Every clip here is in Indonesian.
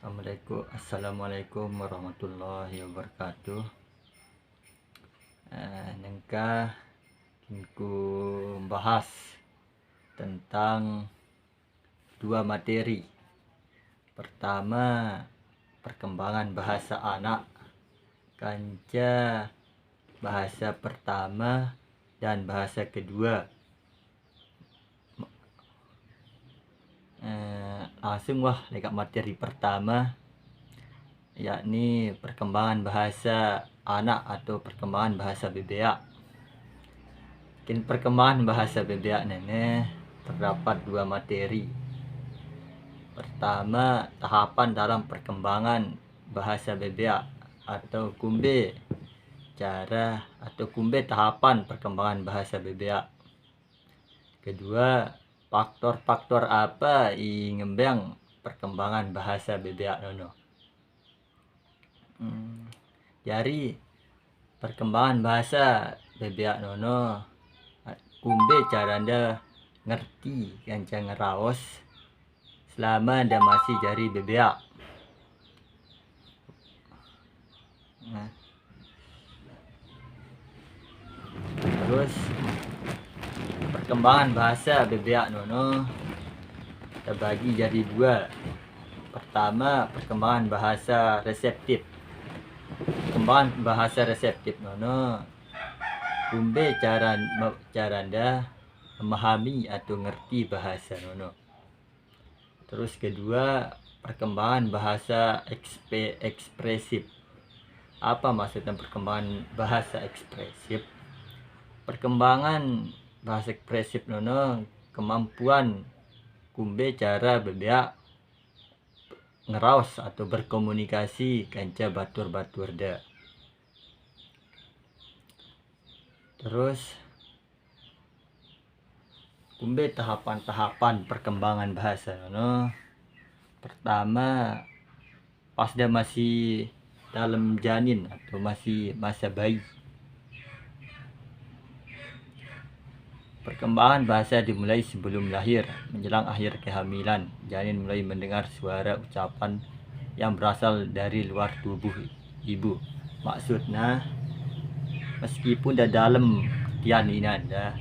Assalamualaikum warahmatullahi wabarakatuh. Nengka ku bahas tentang dua materi. Pertama, perkembangan bahasa anak, kanca bahasa pertama dan bahasa kedua. Langsung dekat materi pertama, yakni perkembangan bahasa anak atau perkembangan bahasa bebeak. Perkembangan bahasa bebeak ini terdapat dua materi. Pertama, tahapan dalam perkembangan bahasa bebeak atau kumbe cara atau kumbe tahapan perkembangan bahasa bebeak. Kedua, faktor-faktor apa yang ngembang perkembangan bahasa bebeak nono. Jadi perkembangan bahasa bebeak nono kumbe cara anda ngerti kanca ngeraos selama anda masih jari bebeak. Terus perkembangan bahasa bebeak nono terbagi jadi dua. Pertama, perkembangan bahasa reseptif. Perkembangan bahasa reseptif nono kumbe cara anda memahami atau ngerti bahasa nono. Terus kedua, perkembangan bahasa ekspresif. Apa maksudnya perkembangan bahasa ekspresif? Perkembangan bahasa ekspresif nono kemampuan kumbe cara bebeak ngeraos atau berkomunikasi kanca batur-batur da. Terus kumbe tahapan-tahapan perkembangan bahasa nono. Pertama, pas dia masih dalam janin atau masih masa bayi. Perkembangan bahasa dimulai sebelum lahir, menjelang akhir kehamilan. Janin mulai mendengar suara ucapan yang berasal dari luar tubuh ibu. Maksudnya, meskipun dah dalam janin anda,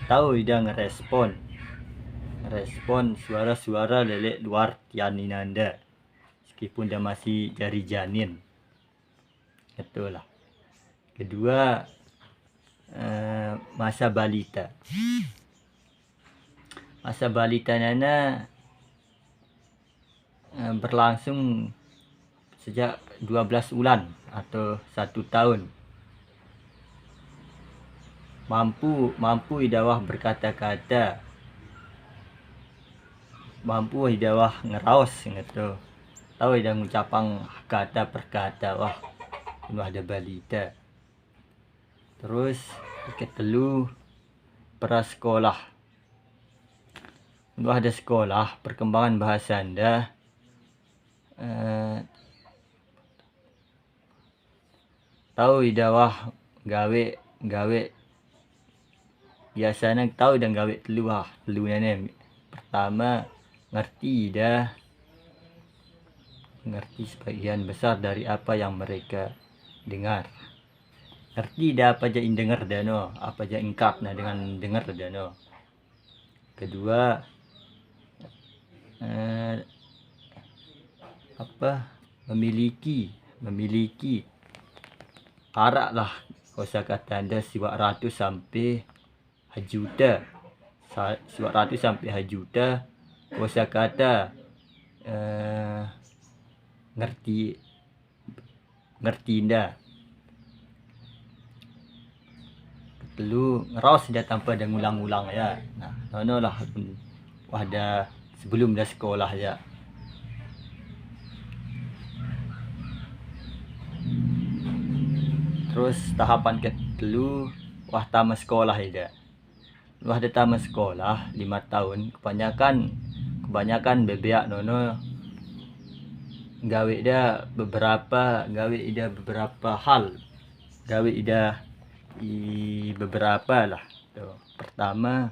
tahu dia ngerespon suara-suara lelek luar janin anda, meskipun dia masih jari janin. Itulah. Kedua, masa balita. Masa balita nana berlangsung sejak 12 bulan atau 1 tahun. Mampu idawah berkata-kata, mampu idawah ngeraos gitu. Tahu ida ngucapang kata per kata, ada balita. Terus ketelu prasekolah. Ada sekolah, perkembangan bahasa anda tahu idawah gawe biasanya tahu dan gawe telu nene. Pertama, ngerti sebagian besar dari apa yang mereka dengar. Ngerti apa aja yang dengar dano, apa aja ingkap dengan dengar dano. Kedua, memiliki arak lah kosakata anda siwak ratus sampai hajuta. Siwak ratus sampai hajuta kosakata ngerti anda. Lu ngeraos dia tanpa ada ngulang-ngulang ya. Nono lah ada sebelum dah sekolah ya. Terus tahapan kedua tamat sekolah ya. Ada tamat sekolah 5 tahun. Kebanyakan bebeak nono gawe ida beberapa hal. Gawe ida beberapa lah. Pertama,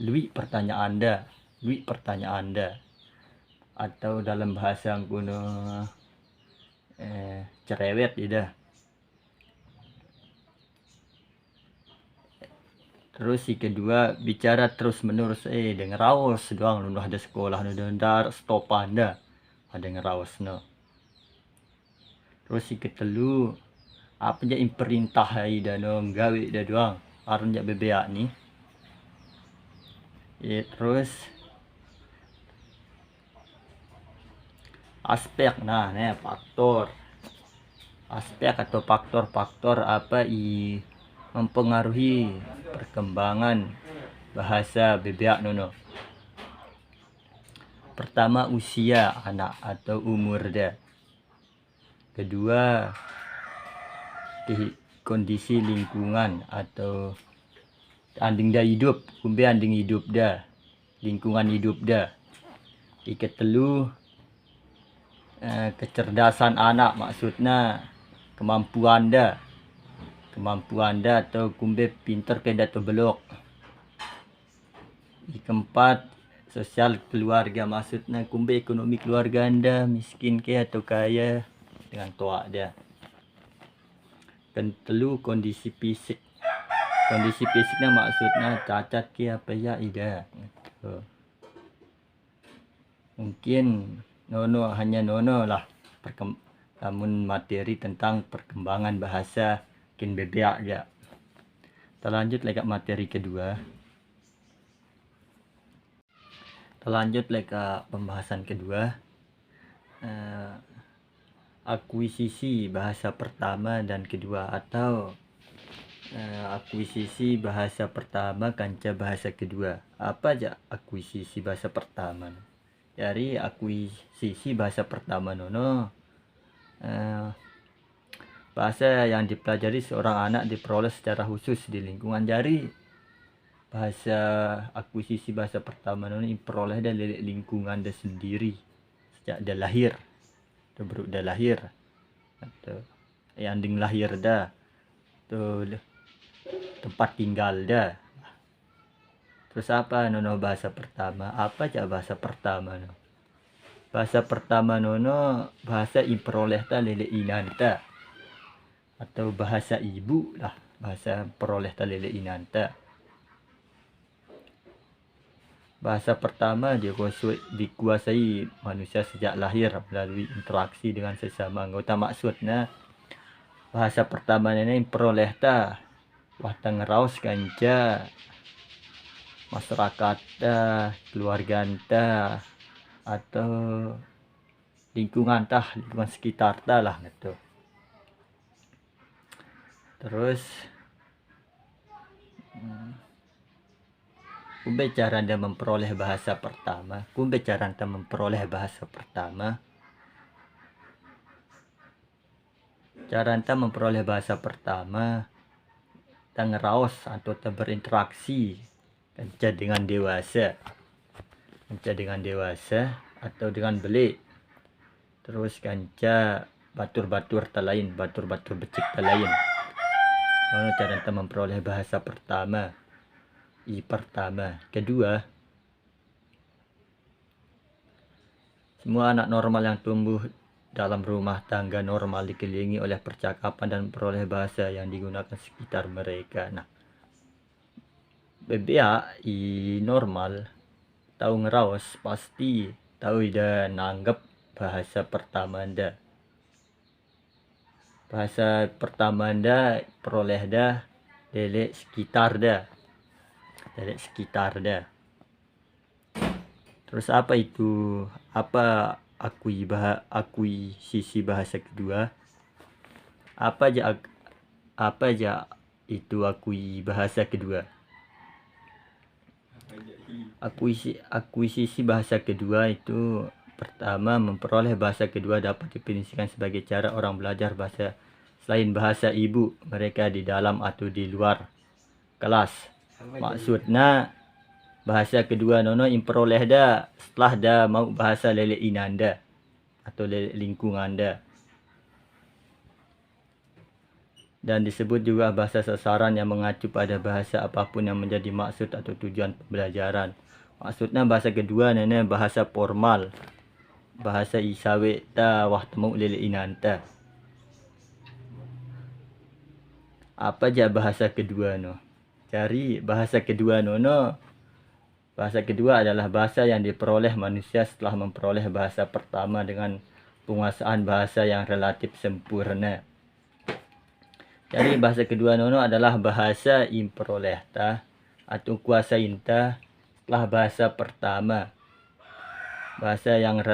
lui pertanyaan anda. atau dalam bahasa kuno cerewet ida. Terus si kedua bicara terus menerus dengan raos doang lu ada sekolah nu dar stop ada ngeraos no. Terus si ketelu apa aja perintah ida no gawe ida doang aron jak bebea nih. Terus aspek faktor aspek atau faktor apa mempengaruhi perkembangan bahasa bebek nono. Pertama usia anak atau umur dia. Kedua kondisi lingkungan atau anding dah hidup, kumbe anding hidup dah, lingkungan hidup dah. Ketelu kecerdasan anak, maksudnya kemampuan dah atau kumbe pinter ke atau belok. Keempat sosial keluarga, maksudnya kumbe ekonomi keluarga anda miskin ke atau kaya dengan toa dia. Ketelu kondisi fisiknya maksudnya cacat ke apa ya ida. Mungkin hanya nono lah namun materi tentang perkembangan bahasa kin bebek ya. Kita lanjut lagi ke materi kedua. Kita lanjut lagi ke pembahasan kedua. Akuisisi bahasa pertama dan kedua atau akuisisi bahasa pertama kanca bahasa kedua. Apa aja akuisisi bahasa pertama? Dari akuisisi bahasa pertama nono bahasa yang dipelajari seorang anak diperoleh secara khusus di lingkungan jari. Bahasa akuisisi bahasa pertama nono diperoleh dari lingkungan dia sendiri sejak dia lahir atau baru dia lahir atau yang ding lahir dah tuh tempat tinggal dah. Terus apa nono bahasa pertama? Apa aja bahasa pertama no? Bahasa pertama nono bahasa imperoleh ta lele inanta atau bahasa ibu lah, bahasa peroleh ta lele inanta. Bahasa pertama dikuasai manusia sejak lahir melalui interaksi dengan sesama anggota. Maksudnya bahasa pertama ini peroleh ta watang raus kanca masyarakat ta, keluarga ta atau lingkungan sekitar ta lah gitu. Terus kumbe cara anda memperoleh bahasa pertama, cara anda memperoleh bahasa pertama tang raos atau berinteraksi kanca dengan dewasa atau dengan belik. Terus kanca batur-batur becik talain. Cara anda memperoleh bahasa pertama. Pertama. Kedua, semua anak normal yang tumbuh dalam rumah tangga normal dikelilingi oleh percakapan dan memperoleh bahasa yang digunakan sekitar mereka. Nah, bebek normal tahu ngeraos pasti tahu ida nanggap bahasa pertama anda. Bahasa pertama anda peroleh dah dari sekitar dah. Terus apa itu? Apa akuisisi bahasa kedua? Apa aja itu bahasa kedua? Akuisisi bahasa kedua itu pertama, memperoleh bahasa kedua dapat definisikan sebagai cara orang belajar bahasa selain bahasa ibu mereka di dalam atau di luar kelas. Maksudnya bahasa kedua nono imperoleh dah setelah dah mau bahasa lele inanda atau lele lingkungan dah. Dan disebut juga bahasa sasaran yang mengacu pada bahasa apapun yang menjadi maksud atau tujuan pembelajaran. Maksudnya bahasa kedua nenek bahasa formal bahasa isawe ta wah temu lele inanta. Apa aja bahasa kedua no? Cari bahasa kedua no. Bahasa kedua adalah bahasa yang diperoleh manusia setelah memperoleh bahasa pertama dengan penguasaan bahasa yang relatif sempurna. Jadi bahasa kedua nono adalah bahasa imperoleh ta atau kuasain ta setelah bahasa pertama. Bahasa yang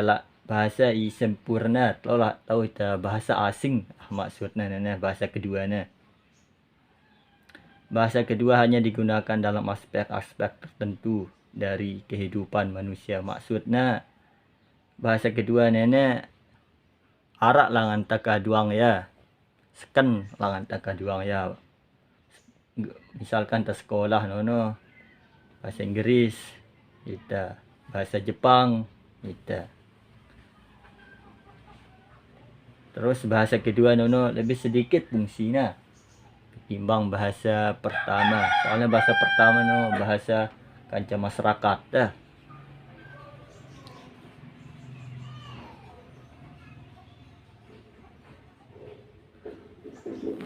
bahasa sempurna tahu ta bahasa asing maksudnya bahasa keduanya. Bahasa kedua hanya digunakan dalam aspek-aspek tertentu dari kehidupan manusia. Maksudnya bahasa kedua nenek arak langan taka duang ya. Seken langan taka duang ya. Misalkan ta sekolah nono bahasa Inggris kita, bahasa Jepang kita. Terus bahasa kedua nono lebih sedikit fungsinya ketimbang bahasa pertama. Soalnya bahasa pertama no bahasa kanca masyarakat dah.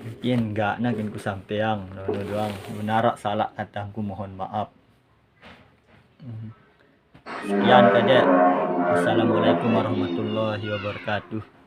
Mungkin enggak nakin ku sampeang nono doang. Menarak salah kataku mohon maaf. Sekian saja. Assalamualaikum warahmatullahi wabarakatuh.